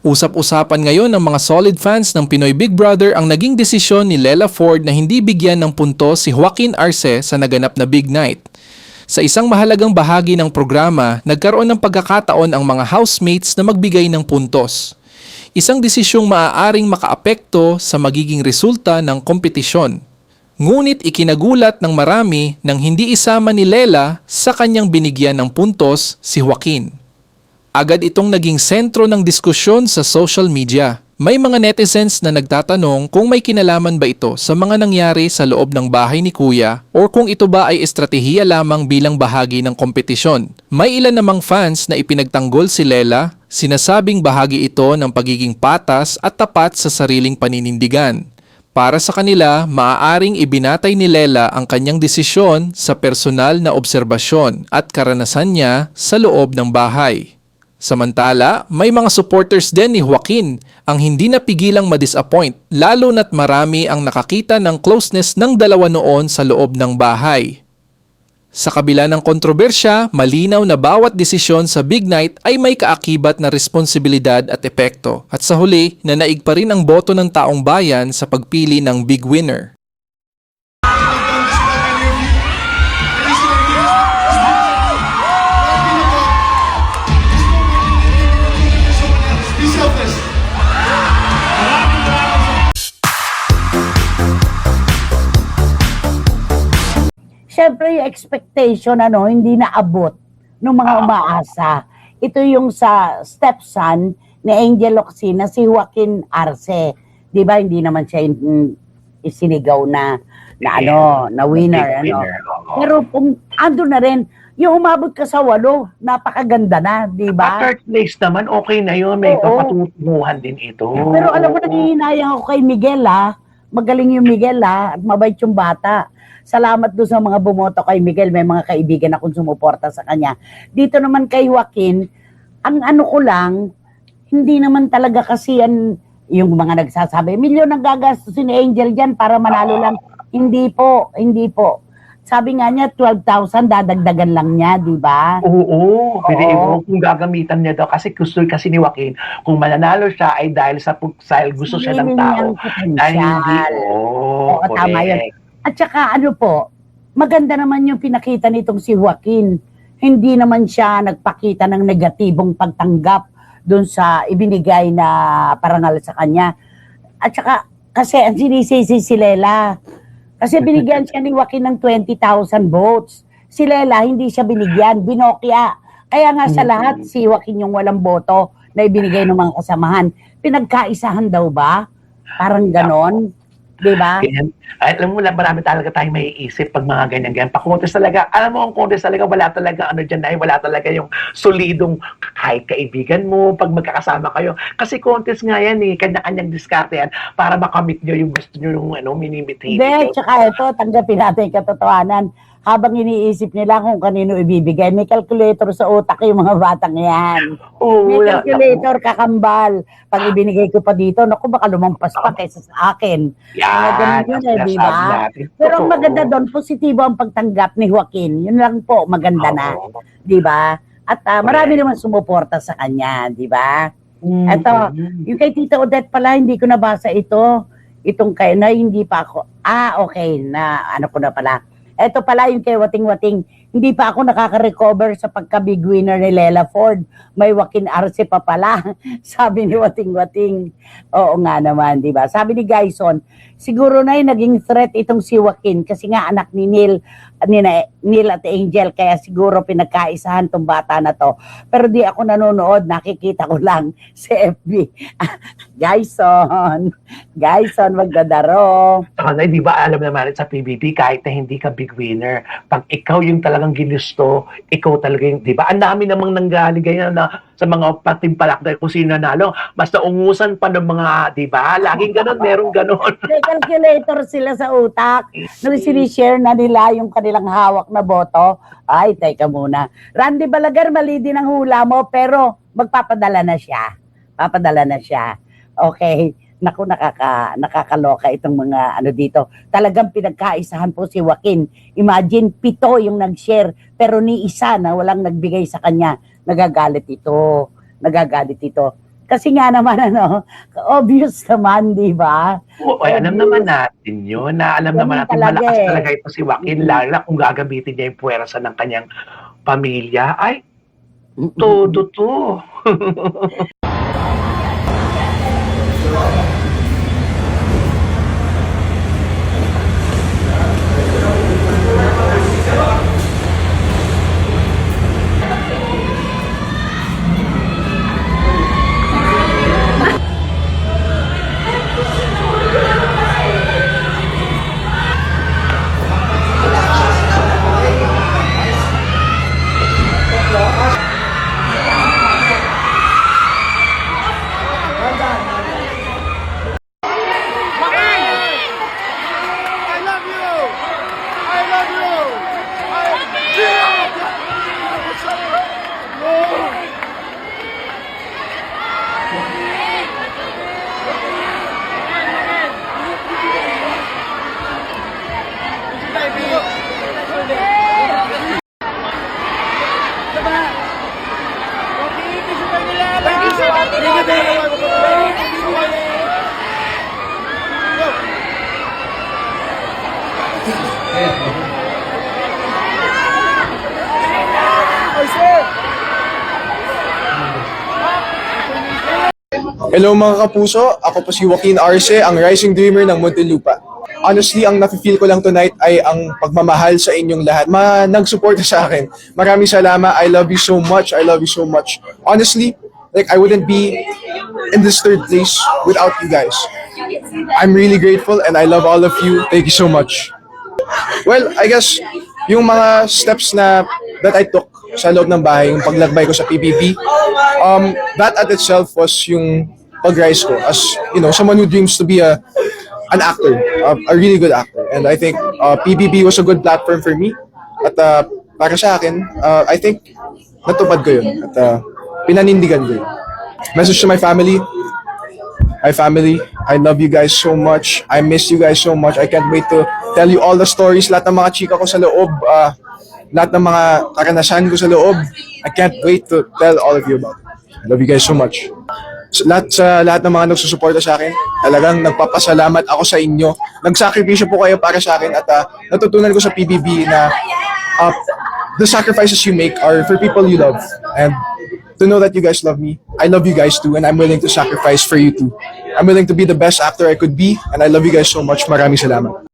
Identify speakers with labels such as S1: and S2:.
S1: Usap-usapan ngayon ng mga solid fans ng Pinoy Big Brother ang naging desisyon ni Lela Ford na hindi bigyan ng puntos si Joaquin Arce sa naganap na Big Night. Sa isang mahalagang bahagi ng programa, nagkaroon ng pagkakataon ang mga housemates na magbigay ng puntos. Isang desisyong maaaring makaapekto sa magiging resulta ng kompetisyon. Ngunit ikinagulat ng marami nang hindi isama ni Lela sa kanyang binigyan ng puntos si Joaquin. Agad itong naging sentro ng diskusyon sa social media. May mga netizens na nagtatanong kung may kinalaman ba ito sa mga nangyari sa loob ng bahay ni Kuya o kung ito ba ay estratehiya lamang bilang bahagi ng kompetisyon. May ilan namang fans na ipinagtanggol si Lela, sinasabing bahagi ito ng pagiging patas at tapat sa sariling paninindigan. Para sa kanila, maaaring ibinatay ni Lela ang kanyang desisyon sa personal na obserbasyon at karanasan niya sa loob ng bahay. Samantala, may mga supporters din ni Joaquin ang hindi napigilang ma-disappoint, lalo na't marami ang nakakita ng closeness ng dalawa noon sa loob ng bahay. Sa kabila ng kontrobersya, malinaw na bawat desisyon sa Big Night ay may kaakibat na responsibilidad at epekto, at sa huli, nanaig pa rin ang boto ng taong bayan sa pagpili ng big winner.
S2: Siyempre, yung expectation, hindi naabot ng mga umaasa. Ito yung sa stepson ni Angel Locsin na si Joaquin Arce. Di ba, hindi naman siya isinigaw na winner. Pero kung ando na rin, yung umabot ka sa 8, napakaganda na, di ba?
S3: Third place naman, okay na yun. May kapatutunguhan din ito.
S2: Pero alam mo, nanghihinayang ako kay Miguel, Magaling yung Miguel, at mabait yung bata. Salamat doon sa mga bumoto kay Miguel. May mga kaibigan akong sumuporta sa kanya. Dito naman kay Joaquin, ang ano ko lang, hindi naman talaga kasi yung mga nagsasabi, milyon ang gagastusin ni Angel dyan para manalo lang. Hindi po. Sabi nga niya, 12,000 dadagdagan lang niya, di ba?
S3: Oo. Kung gagamitan niya daw, kasi gusto kasi ni Joaquin, kung mananalo siya ay dahil sa gusto siya ng tao. Dahil hindi,
S2: tama yun. At saka maganda naman yung pinakita nitong si Joaquin. Hindi naman siya nagpakita ng negatibong pagtanggap doon sa ibinigay na parangal sa kanya. At saka, kasi ang sinisisi si Lela. Kasi binigyan siya ni Joaquin ng 20,000 votes. Si Lela, hindi siya binigyan, binokya. Kaya nga sa lahat, si Joaquin yung walang boto na ibinigay ng mga kasamahan. Pinagkaisahan daw ba? Parang ganon. Diba?
S3: Alam mo, marami talaga tayong maiisip pag mga ganyan-ganyan. Pa-contest talaga, alam mo, ang contest talaga, wala talaga, wala talaga yung solidong kahit kaibigan mo, pag magkakasama kayo. Kasi contest nga yan kanya-kanyang diskarte yan para makamit nyo yung gusto nyo yung minimit-hit.
S2: Hindi, tsaka ito, tanggapin natin yung katotohanan. Habang iniisip nila kung kanino ibibigay, may calculator sa utak yung mga batang yan. May calculator, kakambal. Pag ibinigay ko pa dito, naku, baka lumampas pa kaysa sa akin.
S3: Yan,
S2: di ba? Pero ang maganda doon, positibo ang pagtanggap ni Joaquin. Yun lang po, maganda na. Di ba? At marami naman sumuporta sa kanya, di ba? Ito, yung kay Tita Odette pala, hindi ko nabasa ito. Itong kay na hindi pa ako. Okay, na ano ko na pala. Ito pala yung kay Wating-Wating. Hindi pa ako nakaka-recover sa pagka-big winner ni Lela Ford. May Joaquin Arce pa pala. Sabi ni Wating-Wating. Oo nga naman, di ba? Sabi ni Gaison, siguro na naging threat itong si Joaquin kasi nga anak ni Neil at Angel, kaya siguro pinagkaisahan tong bata na to. Pero di ako nanonood, nakikita ko lang sa FB. Gaison, magdadaro.
S3: Di ba alam naman sa PBB, kahit na hindi ka big winner, pag ikaw yung talagang ginusto, ikaw talaga yung, di ba? Ang dami namang nanggaling ganyan na sa mga patimpalak dahil kung sino nanalo, basta ungusan pa ng mga, di ba? Laging ganon, merong ganon.
S2: May calculator sila sa utak. Nung sinishare na nila yung kanilang hawak na boto, ay, teka muna. Randy Balagar, mali din ang hula mo, pero magpapadala na siya. Okay. Naku, nakakaloka itong mga dito. Talagang pinagkaisahan po si Joaquin. Imagine, 7 yung nag-share, pero ni isa na walang nagbigay sa kanya. Nagagalit ito. Kasi nga naman, obvious naman, di ba?
S3: Oo, alam naman natin yun, na alam
S2: Ganun
S3: naman natin
S2: talaga
S3: malakas
S2: eh.
S3: talaga ito si Joaquin, lalo na kung gagamitin niya yung puwersa ng kanyang pamilya. Ay, todo to.
S4: I love you! I love you!
S5: Hello mga kapuso, ako po si Joaquin Arce, ang Rising Dreamer ng Muntinlupa. Honestly, ang nafe-feel ko lang tonight ay ang pagmamahal sa inyong lahat. Nagsuporta sa akin. Maraming salamat. I love you so much. I love you so much. Honestly, like I wouldn't be in this third place without you guys. I'm really grateful and I love all of you. Thank you so much. Well, I guess yung mga steps that I took sa loob ng bahay, yung paglakbay ko sa PBB, that at itself was yung pag-rise ko as, someone who dreams to be an actor, a really good actor. And I think PBB was a good platform for me. At para sa akin, I think natupad ko yun. At pinanindigan ko yun. Message to my family. Hi family, I love you guys so much. I miss you guys so much. I can't wait to tell you all the stories. Lahat ng mga chika ko sa loob, lahat ng mga karanasan ko sa loob. I can't wait to tell all of you about it. I love you guys so much. Sa lahat ng mga nagsusuporta sa akin, talagang nagpapasalamat ako sa inyo. Nagsakripisyo po kayo para sa akin at natutunan ko sa PBB na the sacrifices you make are for people you love. And to know that you guys love me, I love you guys too, and I'm willing to sacrifice for you too. I'm willing to be the best actor I could be, and I love you guys so much. Maraming salamat.